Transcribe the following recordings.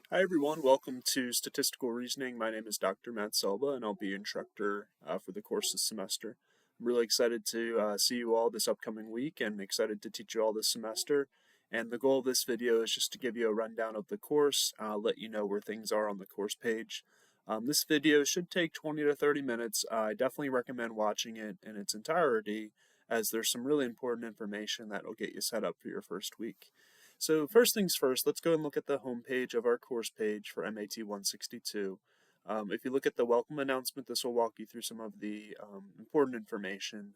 Hi everyone, welcome to Statistical Reasoning. My name is Dr. Matt Selba and I'll be your instructor for the course this semester. I'm really excited to see you all this upcoming week and excited to teach you all this semester. And the goal of this video is just to give you a rundown of the course, let you know where things are on the course page. This video should take 20 to 30 minutes. I definitely recommend watching it in its entirety as there's some really important information that will get you set up for your first week. So first things first, let's go and look at the home page of our course page for MAT162. If you look at the welcome announcement, this will walk you through some of the important information.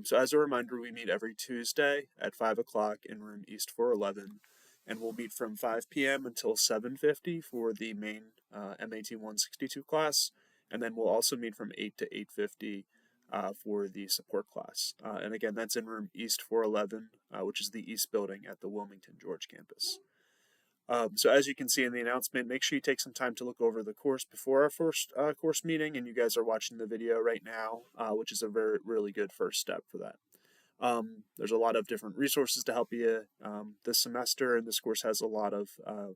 So as a reminder, we meet every Tuesday at 5 o'clock in room East 411, and we'll meet from 5 p.m. until 7:50 for the main MAT162 class, and then we'll also meet from 8 to 8:50 for the support class. And again, that's in room East 411, which is the East building at the Wilmington George campus. So as you can see in the announcement, make sure you take some time to look over the course before our first course meeting, and you guys are watching the video right now, which is a really good first step for that. There's a lot of different resources to help you this semester, and this course has a lot of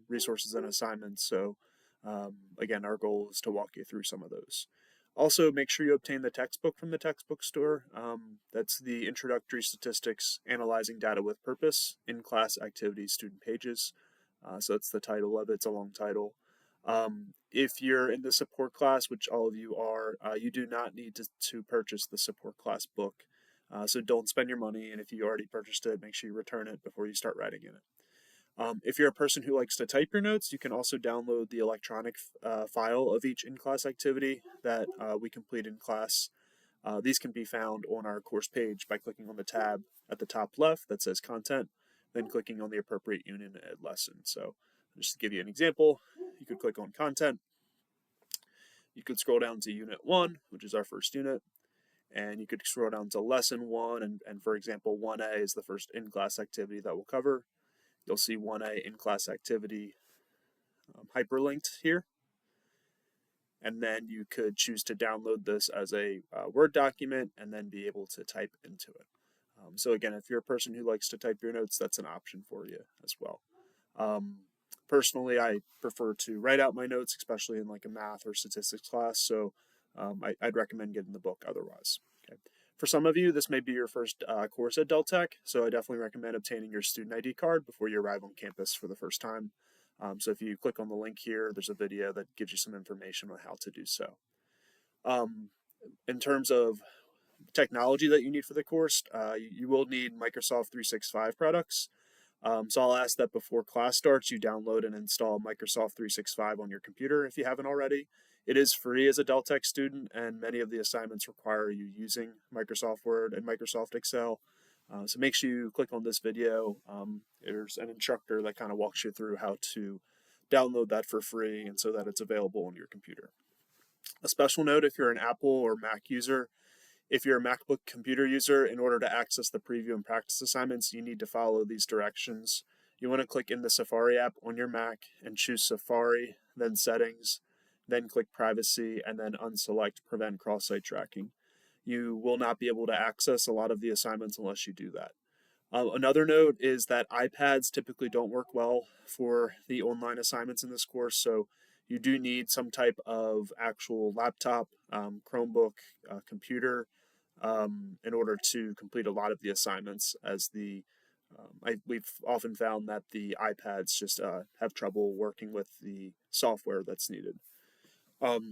resources and assignments, so again, our goal is to walk you through some of those. Also, make sure you obtain the textbook from the textbook store. That's the Introductory Statistics Analyzing Data with Purpose in Class Activities Student Pages. So that's the title of it. It's a long title. If you're in the support class, which all of you are, you do not need to purchase the support class book. So don't spend your money, and if you already purchased it, make sure you return it before you start writing in it. If you're a person who likes to type your notes, you can also download the electronic file of each in-class activity that we complete in class. These can be found on our course page by clicking on the tab at the top left that says Content, then clicking on the appropriate unit and lesson. So just to give you an example, you could click on Content. You could scroll down to Unit 1, which is our first unit, and you could scroll down to Lesson 1, and for example, 1A is the first in-class activity that we'll cover. You'll see 1A in-class activity hyperlinked here. And then you could choose to download this as a Word document and then be able to type into it. So again, if you're a person who likes to type your notes, that's an option for you as well. Personally, I prefer to write out my notes, especially in like a math or statistics class, so I'd recommend getting the book otherwise. Okay. For some of you, this may be your first course at Del Tech, so I definitely recommend obtaining your student ID card before you arrive on campus for the first time. So if you click on the link here, there's a video that gives you some information on how to do so. In terms of technology that you need for the course, you will need Microsoft 365 products. So I'll ask that before class starts, you download and install Microsoft 365 on your computer if you haven't already. It is free as a Del Tech student, and many of the assignments require you using Microsoft Word and Microsoft Excel. So make sure you click on this video. There's an instructor that kind of walks you through how to download that for free and so that it's available on your computer. A special note, if you're an Apple or Mac user, if you're a MacBook computer user, in order to access the preview and practice assignments, you need to follow these directions. You want to click in the Safari app on your Mac and choose Safari, then Settings, then click Privacy, and then unselect Prevent Cross-Site Tracking. You will not be able to access a lot of the assignments unless you do that. Another note is that iPads typically don't work well for the online assignments in this course, so you do need some type of actual laptop, Chromebook, computer in order to complete a lot of the assignments, as we've often found that the iPads just have trouble working with the software that's needed.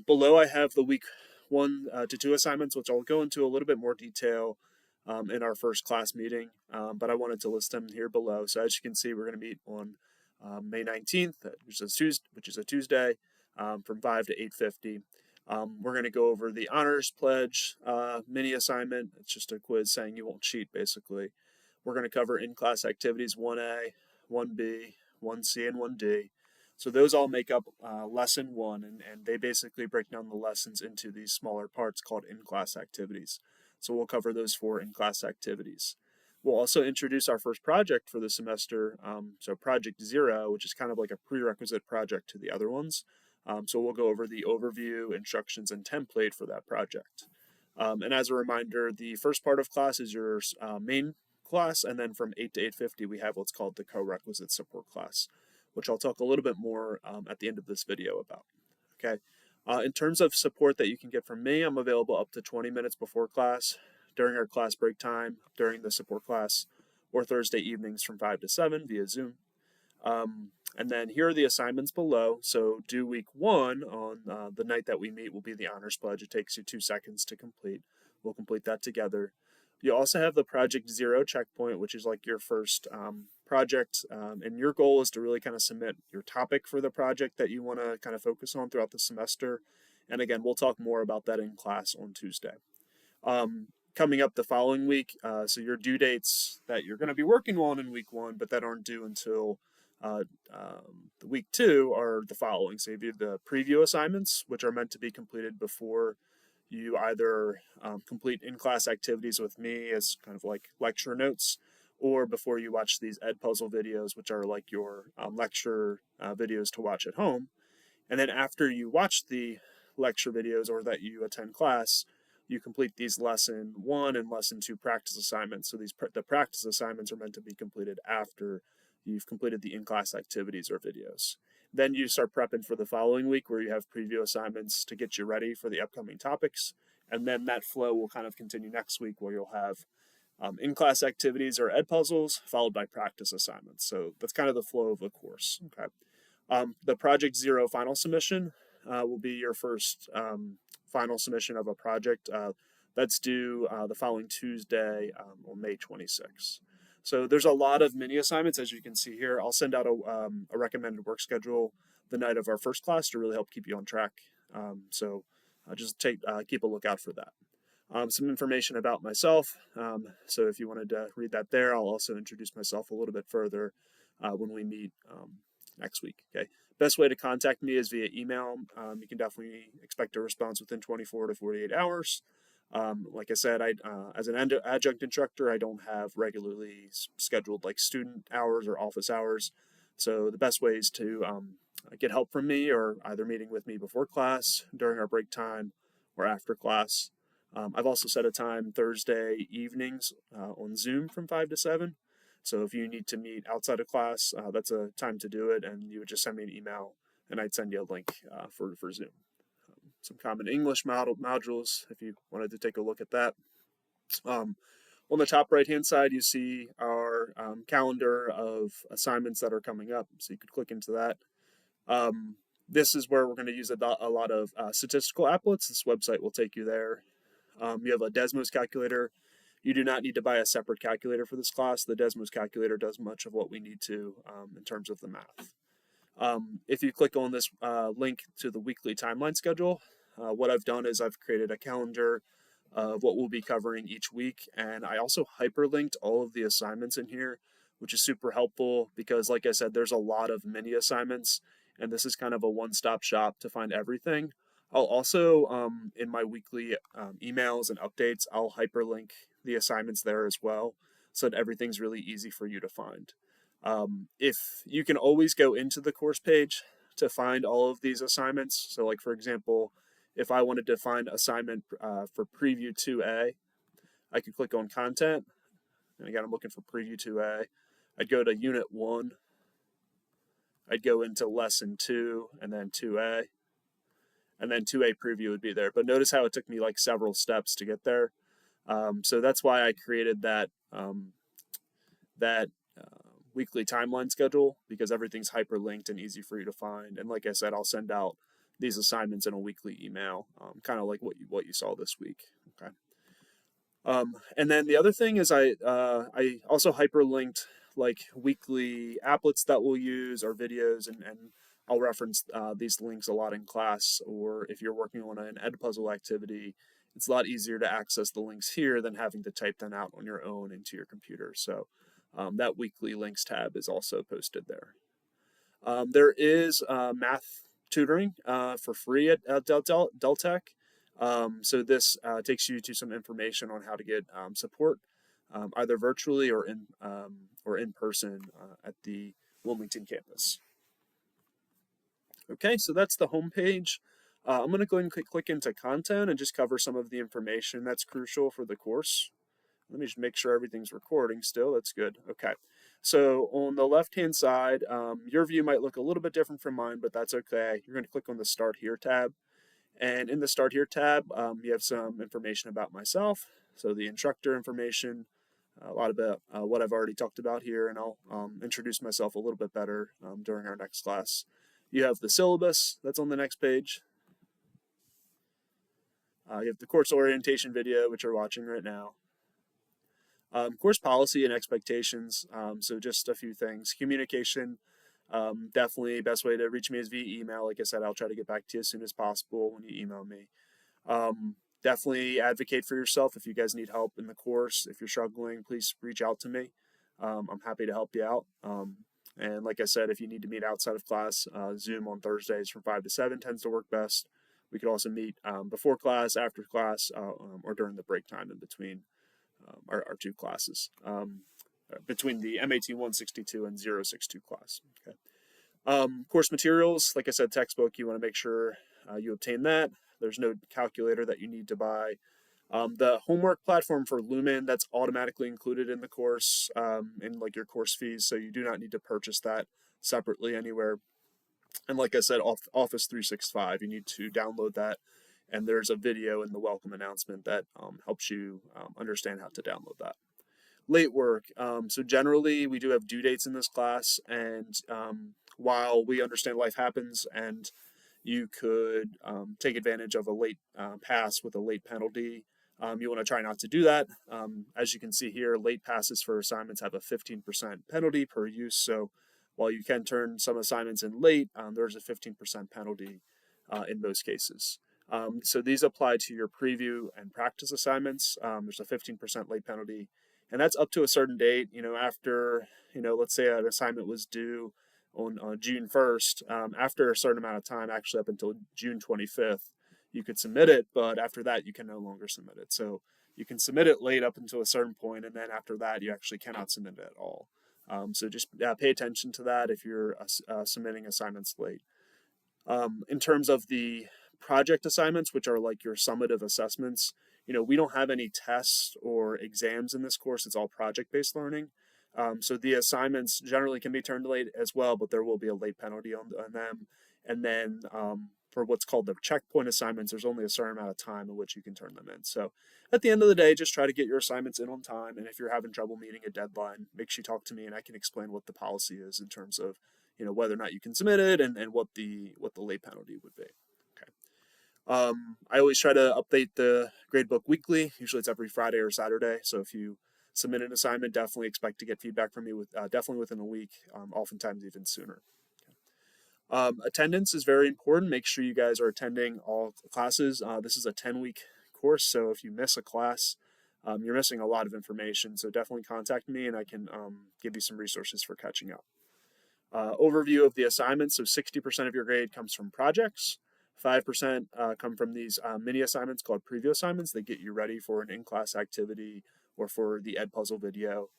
Below I have the week 1 to 2 assignments, which I'll go into a little bit more detail in our first class meeting, but I wanted to list them here below. So as you can see, we're going to meet on May 19th, which is a Tuesday, from 5 to 8:50. We're going to go over the honors pledge mini assignment. It's just a quiz saying you won't cheat, basically. We're going to cover in-class activities 1A, 1B, 1C, and 1D. So those all make up lesson 1, and they basically break down the lessons into these smaller parts called in-class activities. So we'll cover those 4 in-class activities. We'll also introduce our first project for the semester, so Project 0, which is kind of like a prerequisite project to the other ones. So we'll go over the overview, instructions, and template for that project. And as a reminder, the first part of class is your main class, and then from 8 to 8:50 we have what's called the co-requisite support class. which I'll talk a little bit more at the end of this video about. Okay. In terms of support that you can get from me, I'm available up to 20 minutes before class, during our class break time, during the support class, or Thursday evenings from 5 to 7 via Zoom. And then here are the assignments below. So due week 1 on the night that we meet will be the honors pledge. It takes you 2 seconds to complete. We'll complete that together. You also have the Project Zero checkpoint, which is like your first project. And your goal is to really kind of submit your topic for the project that you want to kind of focus on throughout the semester. And again, we'll talk more about that in class on Tuesday. Coming up the following week, so your due dates that you're going to be working on in week 1, but that aren't due until the week 2 are the following. So you have the preview assignments, which are meant to be completed before you either complete in-class activities with me as kind of like lecture notes, or before you watch these Edpuzzle videos, which are like your lecture videos to watch at home. And then after you watch the lecture videos or that you attend class, you complete these lesson 1 and lesson 2 practice assignments. So the practice assignments are meant to be completed after you've completed the in-class activities or videos. Then you start prepping for the following week, where you have preview assignments to get you ready for the upcoming topics. And then that flow will kind of continue next week, where you'll have in-class activities or Edpuzzles followed by practice assignments. So that's kind of the flow of the course. Okay. The Project Zero final submission will be your first final submission of a project. That's due the following Tuesday on May 26th. So there's a lot of mini assignments, as you can see here. I'll send out a recommended work schedule the night of our first class to really help keep you on track. So just keep a lookout for that. Some information about myself. So if you wanted to read that there, I'll also introduce myself a little bit further when we meet next week. Okay. Best way to contact me is via email. You can definitely expect a response within 24 to 48 hours. Like I said, as an adjunct instructor, I don't have regularly scheduled like student hours or office hours. So the best ways to get help from me are either meeting with me before class, during our break time, or after class. I've also set a time Thursday evenings on Zoom from 5 to 7. So if you need to meet outside of class, that's a time to do it, and you would just send me an email, and I'd send you a link for Zoom. Some common English modules, if you wanted to take a look at that. On the top right-hand side, you see our calendar of assignments that are coming up, so you could click into that. This is where we're going to use a lot of statistical applets. This website will take you there. You have a Desmos calculator. You do not need to buy a separate calculator for this class. The Desmos calculator does much of what we need to in terms of the math. If you click on this link to the weekly timeline schedule, what I've done is I've created a calendar of what we'll be covering each week, and I also hyperlinked all of the assignments in here, which is super helpful because, like I said, there's a lot of mini assignments, and this is kind of a one-stop shop to find everything. I'll also, in my weekly emails and updates, I'll hyperlink the assignments there as well, so that everything's really easy for you to find. If you can always go into the course page to find all of these assignments. So like, for example, if I wanted to find assignment for Preview 2A, I could click on Content. And again, I'm looking for Preview 2A. I'd go to Unit 1. I'd go into Lesson 2 and then 2A. And then 2A Preview would be there. But notice how it took me like several steps to get there. So that's why I created that weekly timeline schedule, because everything's hyperlinked and easy for you to find. And like I said, I'll send out these assignments in a weekly email, kind of like what you saw this week. Okay. And then the other thing is I also hyperlinked like weekly applets that we'll use or videos, and I'll reference these links a lot in class, or if you're working on an Edpuzzle activity, it's a lot easier to access the links here than having to type them out on your own into your computer. So that weekly links tab is also posted there. There is math tutoring for free at Deltec. So this takes you to some information on how to get support, either virtually or in person at the Wilmington campus. Okay, so that's the home page. I'm going to go ahead and click into content and just cover some of the information that's crucial for the course. Let me just make sure everything's recording still. That's good. Okay. So on the left-hand side, your view might look a little bit different from mine, but that's okay. You're going to click on the Start Here tab. And in the Start Here tab, you have some information about myself. So the instructor information, a lot about what I've already talked about here, and I'll introduce myself a little bit better during our next class. You have the syllabus that's on the next page. You have the course orientation video, which you're watching right now. Course policy and expectations. So just a few things. Communication, definitely best way to reach me is via email. Like I said, I'll try to get back to you as soon as possible when you email me. Definitely advocate for yourself. If you guys need help in the course, if you're struggling, please reach out to me. I'm happy to help you out. And like I said, if you need to meet outside of class, Zoom on Thursdays from 5 to 7 tends to work best. We could also meet before class, after class, or during the break time in between our two classes, between the MAT162 and 062 class. Okay. Course materials, like I said, textbook, you want to make sure you obtain that. There's no calculator that you need to buy. The homework platform for Lumen, that's automatically included in the course, in like your course fees, so you do not need to purchase that separately anywhere. And like I said, Office 365, you need to download that, and there's a video in the welcome announcement that helps you understand how to download that. Late work. So generally, we do have due dates in this class, and while we understand life happens and you could take advantage of a late pass with a late penalty, you want to try not to do that. As you can see here, late passes for assignments have a 15% penalty per use. So while you can turn some assignments in late, there's a 15% penalty in most cases. So these apply to your preview and practice assignments. There's a 15% late penalty, and that's up to a certain date. After, let's say an assignment was due on June 1st, after a certain amount of time, actually up until June 25th, you could submit it, but after that, you can no longer submit it. So you can submit it late up until a certain point, and then after that, you actually cannot submit it at all. So just pay attention to that if you're submitting assignments late. In terms of the project assignments, which are like your summative assessments, we don't have any tests or exams in this course. It's all project-based learning. So the assignments generally can be turned late as well, but there will be a late penalty on them. And then for what's called the checkpoint assignments, there's only a certain amount of time in which you can turn them in. So at the end of the day, just try to get your assignments in on time. And if you're having trouble meeting a deadline, make sure you talk to me and I can explain what the policy is in terms of whether or not you can submit it and what the late penalty would be. Okay. I always try to update the gradebook weekly. Usually it's every Friday or Saturday. So if you submit an assignment, definitely expect to get feedback from me definitely within a week, oftentimes even sooner. Okay. Attendance is very important. Make sure you guys are attending all classes. This is a 10-week course, so if you miss a class, you're missing a lot of information. So definitely contact me and I can give you some resources for catching up. Overview of the assignments. So 60% of your grade comes from projects. 5% come from these mini assignments called preview assignments. They get you ready for an in-class activity or for the Edpuzzle video.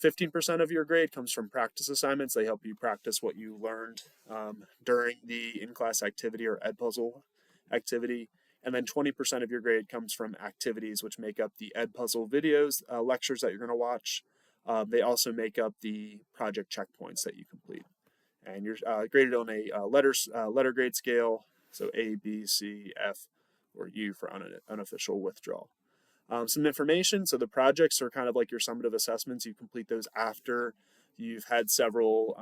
15% of your grade comes from practice assignments. They help you practice what you learned during the in-class activity or Edpuzzle activity. And then 20% of your grade comes from activities, which make up the Edpuzzle videos, lectures that you're going to watch. They also make up the project checkpoints that you complete. And you're graded on a letter grade scale, so A, B, C, F, or U for unofficial withdrawal. Some information. So the projects are kind of like your summative assessments. You complete those after you've had several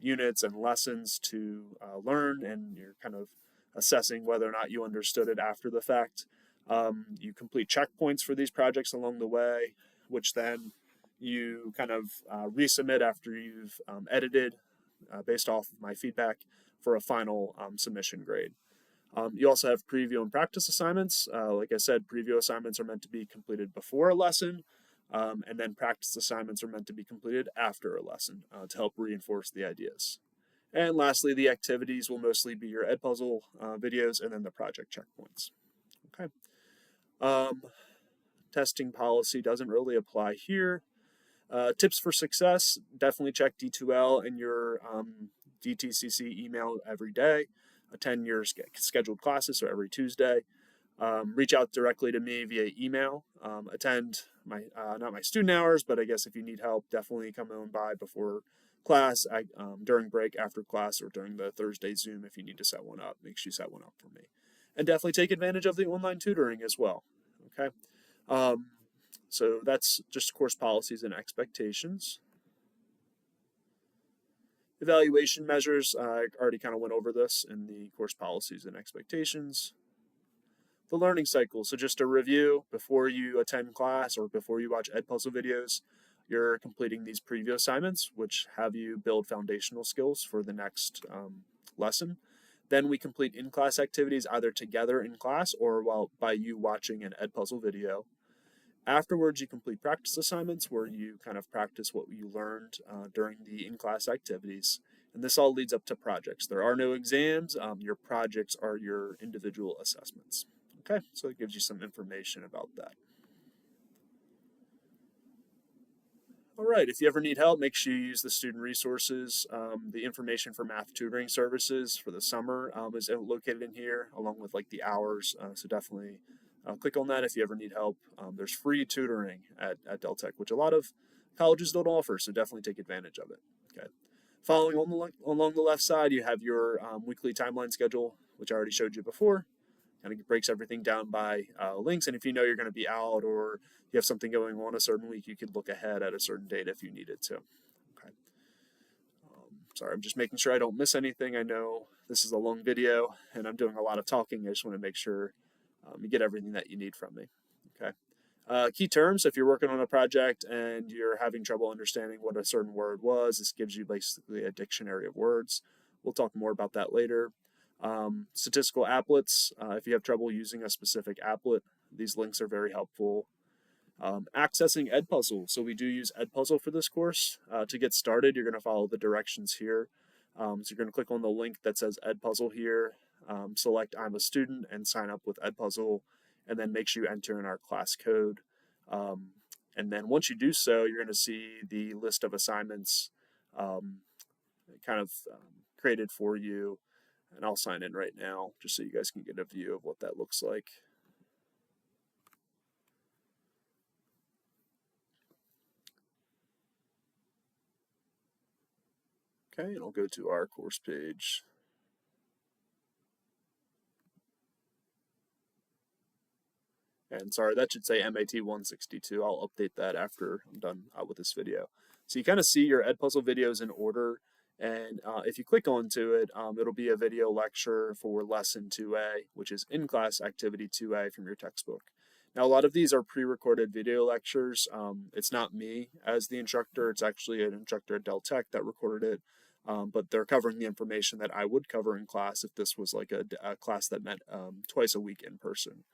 units and lessons to learn, and you're kind of assessing whether or not you understood it after the fact. You complete checkpoints for these projects along the way, which then you kind of resubmit after you've edited based off of my feedback for a final submission grade. You also have preview and practice assignments. Like I said, preview assignments are meant to be completed before a lesson, and then practice assignments are meant to be completed after a lesson to help reinforce the ideas. And lastly, the activities will mostly be your Edpuzzle videos and then the project checkpoints. Okay. Testing policy doesn't really apply here. Tips for success, definitely check D2L in your DTCC email every day. Attend your scheduled classes, so every Tuesday. Reach out directly to me via email. Attend not my student hours, but I guess if you need help, definitely come on by before class, during break, after class, or during the Thursday Zoom if you need to set one up. Make sure you set one up for me. And definitely take advantage of the online tutoring as well. Okay. Um, so that's just course policies and expectations. Evaluation measures, I already kind of went over this in the course policies and expectations. The learning cycle, so just a review before you attend class or before you watch Edpuzzle videos, you're completing these preview assignments, which have you build foundational skills for the next lesson. Then we complete in-class activities either together in class or by you watching an Edpuzzle video. Afterwards, you complete practice assignments where you kind of practice what you learned during the in-class activities. And this all leads up to projects. There are no exams. Your projects are your individual assessments. Okay, so it gives you some information about that. All right, if you ever need help, make sure you use the student resources. The information for math tutoring services for the summer is located in here, along with like the hours. So definitely click on that if you ever need help. There's free tutoring at Del Tech, which a lot of colleges don't offer, so definitely take advantage of it. Okay. Following along the left side, you have your weekly timeline schedule, which I already showed you before. Kind of breaks everything down by links, and if you know you're going to be out or you have something going on a certain week, you could look ahead at a certain date if you needed to. Okay. Sorry, I'm just making sure I don't miss anything. I know this is a long video, and I'm doing a lot of talking. I just want to make sure you get everything that you need from me. Okay. Key terms, if you're working on a project and you're having trouble understanding what a certain word was, this gives you basically a dictionary of words. We'll talk more about that later. Statistical applets, if you have trouble using a specific applet, these links are very helpful. Accessing Edpuzzle, so we do use Edpuzzle for this course. To get started, you're going to follow the directions here. So you're going to click on the link that says Edpuzzle here, select I'm a student and sign up with Edpuzzle, and then make sure you enter in our class code. And then once you do so, you're going to see the list of assignments created for you. And I'll sign in right now just so you guys can get a view of what that looks like. Okay, and I'll go to our course page. And sorry, that should say MAT162. I'll update that after I'm done with this video. So you kind of see your Edpuzzle videos in order. And if you click onto it, it'll be a video lecture for Lesson 2A, which is in-class activity 2A from your textbook. Now, a lot of these are pre-recorded video lectures. It's not me as the instructor. It's actually an instructor at Del Tech that recorded it. But they're covering the information that I would cover in class if this was like a class that met twice a week in person.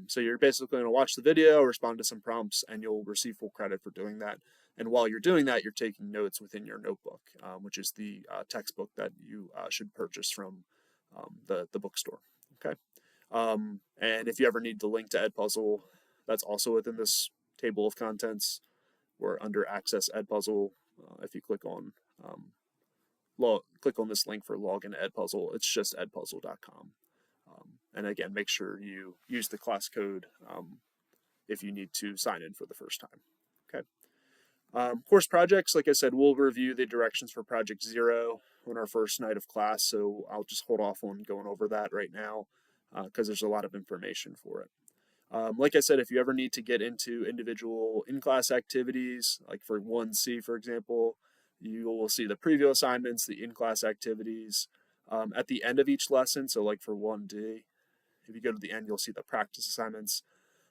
So you're basically going to watch the video, respond to some prompts, and you'll receive full credit for doing that. And while you're doing that, you're taking notes within your notebook, which is the textbook that you should purchase from the bookstore. Okay. And if you ever need the link to Edpuzzle, that's also within this table of contents. We're under Access Edpuzzle. If you click on this link for login to Edpuzzle, it's just edpuzzle.com. And again, make sure you use the class code if you need to sign in for the first time. Okay. Course projects, like I said, we'll review the directions for Project 0 on our first night of class, so I'll just hold off on going over that right now because there's a lot of information for it. Like I said, if you ever need to get into individual in-class activities, like for 1C, for example, you will see the preview assignments, the in-class activities at the end of each lesson. So like for 1D, if you go to the end, you'll see the practice assignments.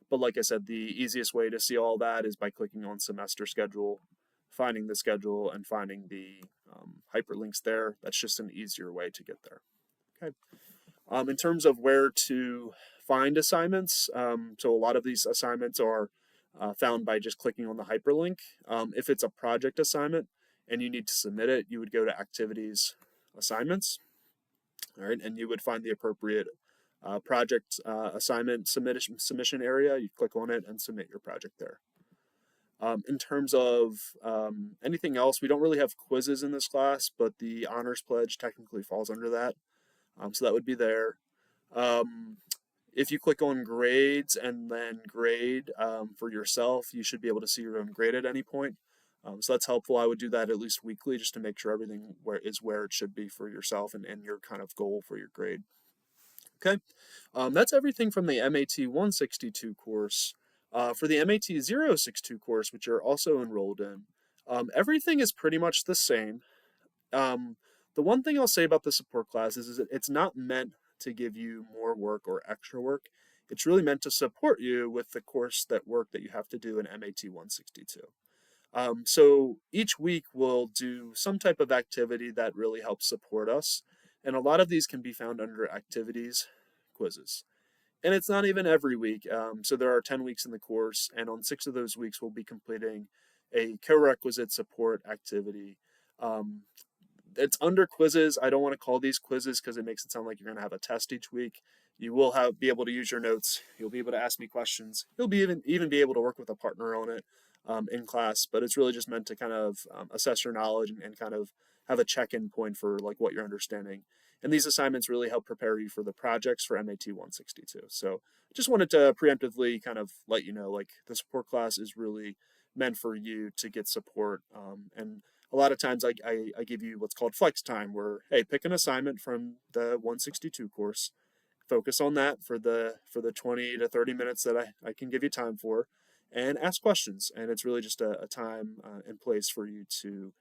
But like I said, the easiest way to see all that is by clicking on semester schedule, finding the schedule, and finding the hyperlinks there. That's just an easier way to get there. Okay. In terms of where to find assignments, so a lot of these assignments are found by just clicking on the hyperlink. If it's a project assignment and you need to submit it, you would go to Activities, Assignments, all right, and you would find the appropriate project assignment submission area. You click on it and submit your project there. In terms of anything else, we don't really have quizzes in this class, but the honors pledge technically falls under that. So that would be there. If you click on grades and then grade for yourself, you should be able to see your own grade at any point. So that's helpful. I would do that at least weekly just to make sure everything is where it should be for yourself and your kind of goal for your grade. Okay, that's everything from the MAT162 course. For the MAT062 course, which you're also enrolled in, everything is pretty much the same. The one thing I'll say about the support class is that it's not meant to give you more work or extra work. It's really meant to support you with the work that you have to do in MAT162. So each week we'll do some type of activity that really helps support us. And a lot of these can be found under activities, quizzes. And it's not even every week. So there are 10 weeks in the course, and on 6 of those weeks we'll be completing a co-requisite support activity. It's under quizzes. I don't want to call these quizzes because it makes it sound like you're going to have a test each week. You will be able to use your notes. You'll be able to ask me questions. You'll be even be able to work with a partner on it in class. But it's really just meant to kind of assess your knowledge and kind of have a check-in point for like what you're understanding. And these assignments really help prepare you for the projects for MAT 162. So just wanted to preemptively kind of let you know, like the support class is really meant for you to get support. And a lot of times I give you what's called flex time, where, hey, pick an assignment from the 162 course, focus on that for the 20 to 30 minutes that I can give you time for, and ask questions. And it's really just a time and place for you to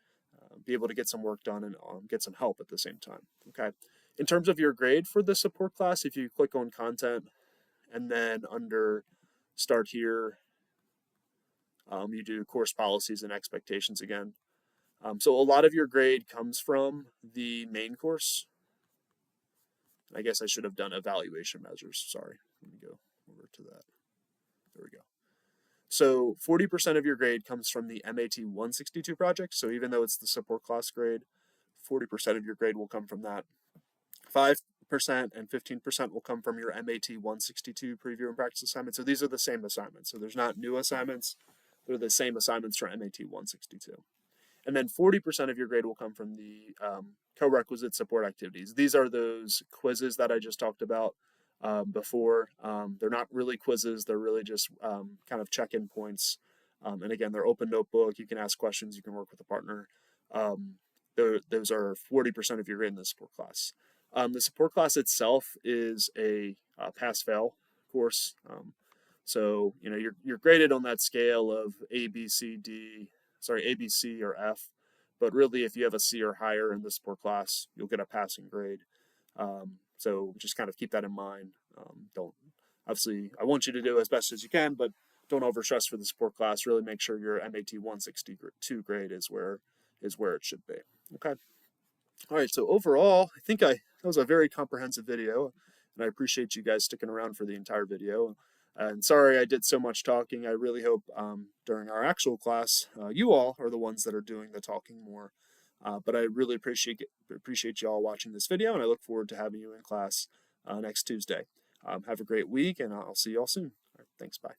be able to get some work done and get some help at the same time. Okay. In terms of your grade for the support class, if you click on content and then under start here, you do course policies and expectations again. So a lot of your grade comes from the main course. I guess I should have done evaluation measures. Sorry. Let me go over to that. There we go. So 40% of your grade comes from the MAT 162 project. So even though it's the support class grade, 40% of your grade will come from that. 5% and 15% will come from your MAT 162 preview and practice assignments. So these are the same assignments. So there's not new assignments. They're the same assignments for MAT 162. And then 40% of your grade will come from the co-requisite support activities. These are those quizzes that I just talked about before. They're not really quizzes. They're really just kind of check-in points. And again, they're open notebook. You can ask questions. You can work with a partner. Those are 40% of your grade in the support class. The support class itself is a pass-fail course. So you're graded on that scale of A, B, C, or F. But really, if you have a C or higher in the support class, you'll get a passing grade. So just kind of keep that in mind. Obviously, I want you to do as best as you can, but don't overstress for the support class. Really make sure your MAT 162 grade is where it should be. Okay. All right. So overall, I think that was a very comprehensive video, and I appreciate you guys sticking around for the entire video. And sorry I did so much talking. I really hope during our actual class, you all are the ones that are doing the talking more. But I really appreciate you all watching this video, and I look forward to having you in class next Tuesday. Have a great week, and I'll see you all soon. All right, thanks. Bye.